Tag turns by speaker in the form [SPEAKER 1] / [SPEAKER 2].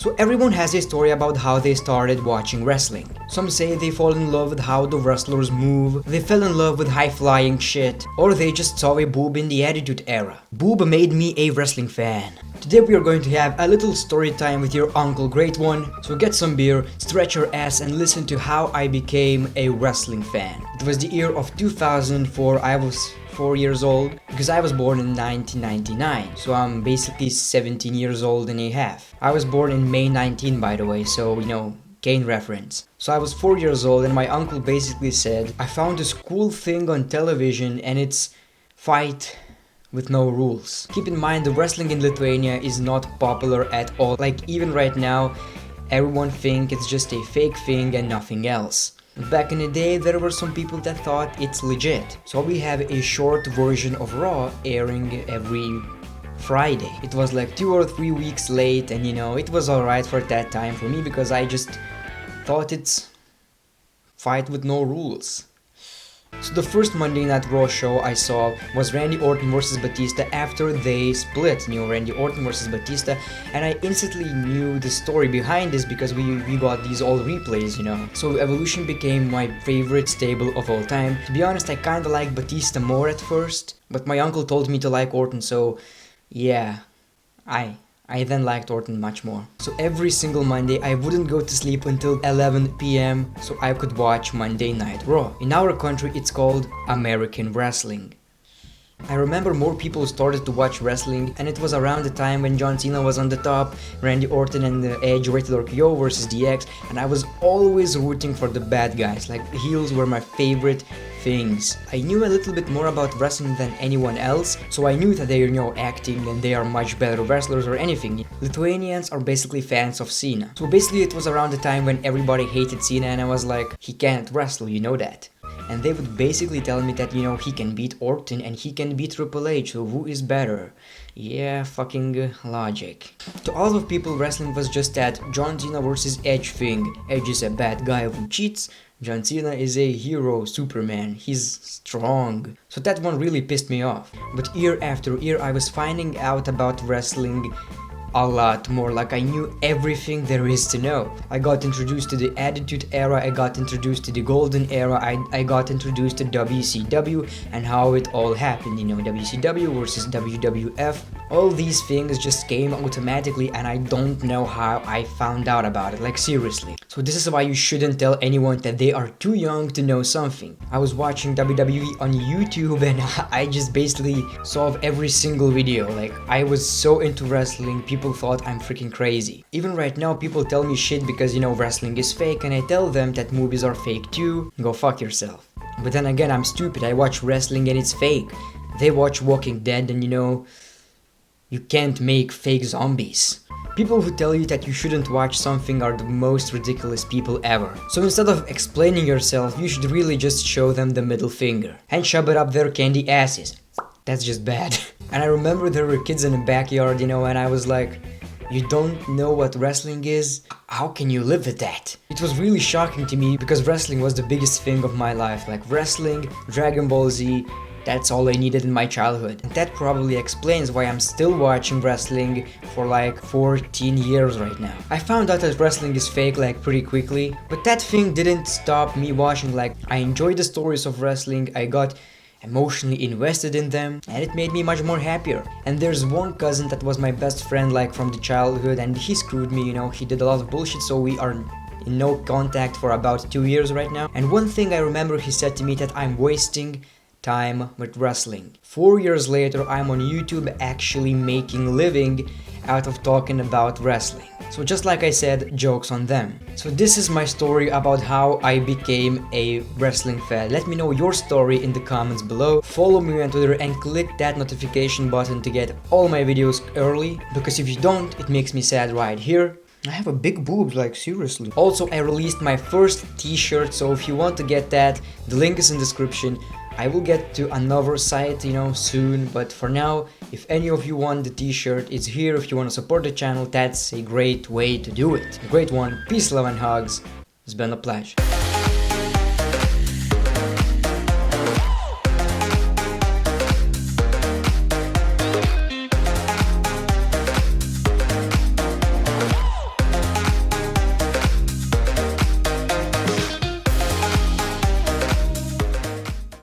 [SPEAKER 1] So everyone has a story about how they started watching wrestling. Some say they fall in love with how the wrestlers move, they fell in love with high-flying shit, or they just saw a boob in the Attitude Era. Boob made me a wrestling fan. Today we are going to have a little story time with your Uncle Great One, so get some beer, stretch your ass and listen to how I became a wrestling fan. It was the year of 2004, I was 4 years old, because I was born in 1999, so I'm basically 17 years old and a half. I was born in May 19, by the way, so Kane reference. So I was 4 years old and my uncle basically said, I found this cool thing on television and it's fight with no rules. Keep in mind, the wrestling in Lithuania is not popular at all. Like even right now, everyone think it's just a fake thing and nothing else. Back in the day, there were some people that thought it's legit. So we have a short version of Raw airing every Friday. It was like 2 or 3 weeks late and it was alright for that time for me because I just thought it's fight with no rules. So the first Monday Night Raw show I saw was Randy Orton vs Batista after they split, Randy Orton vs Batista, and I instantly knew the story behind this because we got these old replays, So Evolution became my favorite stable of all time. To be honest, I kinda liked Batista more at first, but my uncle told me to like Orton, so yeah, I then liked Orton much more. So every single Monday I wouldn't go to sleep until 11 PM so I could watch Monday Night Raw. In our country it's called American Wrestling. I remember more people started to watch wrestling and it was around the time when John Cena was on the top, Randy Orton and Edge Rated RKO versus DX, and I was always rooting for the bad guys, like the heels were my favorite things. I knew a little bit more about wrestling than anyone else, so I knew that they are acting and they are much better wrestlers or anything. Lithuanians are basically fans of Cena. So basically it was around the time when everybody hated Cena and I was like, he can't wrestle, you know that. And they would basically tell me that, he can beat Orton and he can beat Triple H, so who is better? Yeah, fucking logic. To all of people, wrestling was just that John Cena versus Edge thing. Edge is a bad guy who cheats, John Cena is a hero, Superman, he's strong. So that one really pissed me off. But year after year I was finding out about wrestling a lot more, like I knew everything there is to know. I got introduced to the Attitude Era, I got introduced to the Golden Era, I got introduced to WCW and how it all happened, WCW versus WWF. All these things just came automatically and I don't know how I found out about it, like seriously. So this is why you shouldn't tell anyone that they are too young to know something. I was watching WWE on YouTube and I just basically saw every single video, like I was so into wrestling, people thought I'm freaking crazy. Even right now people tell me shit because wrestling is fake and I tell them that movies are fake too, go fuck yourself. But then again, I'm stupid, I watch wrestling and it's fake. They watch Walking Dead and you can't make fake zombies. People who tell you that you shouldn't watch something are the most ridiculous people ever. So instead of explaining yourself, you should really just show them the middle finger and shove it up their candy asses. That's just bad. And I remember there were kids in the backyard, and I was like, you don't know what wrestling is? How can you live with that? It was really shocking to me because wrestling was the biggest thing of my life. Like wrestling, Dragon Ball Z, that's all I needed in my childhood. And that probably explains why I'm still watching wrestling for like 14 years right now. I found out that wrestling is fake like pretty quickly, but that thing didn't stop me watching. Like I enjoyed the stories of wrestling, I got emotionally invested in them and it made me much more happier. And there's one cousin that was my best friend like from the childhood and he screwed me, he did a lot of bullshit, so we are in no contact for about 2 years right now. And one thing I remember he said to me that I'm wasting time with wrestling. 4 years later I'm on YouTube actually making living out of talking about wrestling. So just like I said, jokes on them. So this is my story about how I became a wrestling fan. Let me know your story in the comments below. Follow me on Twitter and click that notification button to get all my videos early, because if you don't, it makes me sad right here. I have a big boobs, like seriously. Also, I released my first t-shirt, so if you want to get that, the link is in the description. I will get to another site, soon, but for now, if any of you want the t-shirt, it's here. If you want to support the channel, that's a great way to do it. Great one, peace, love and hugs. It's been a pleasure.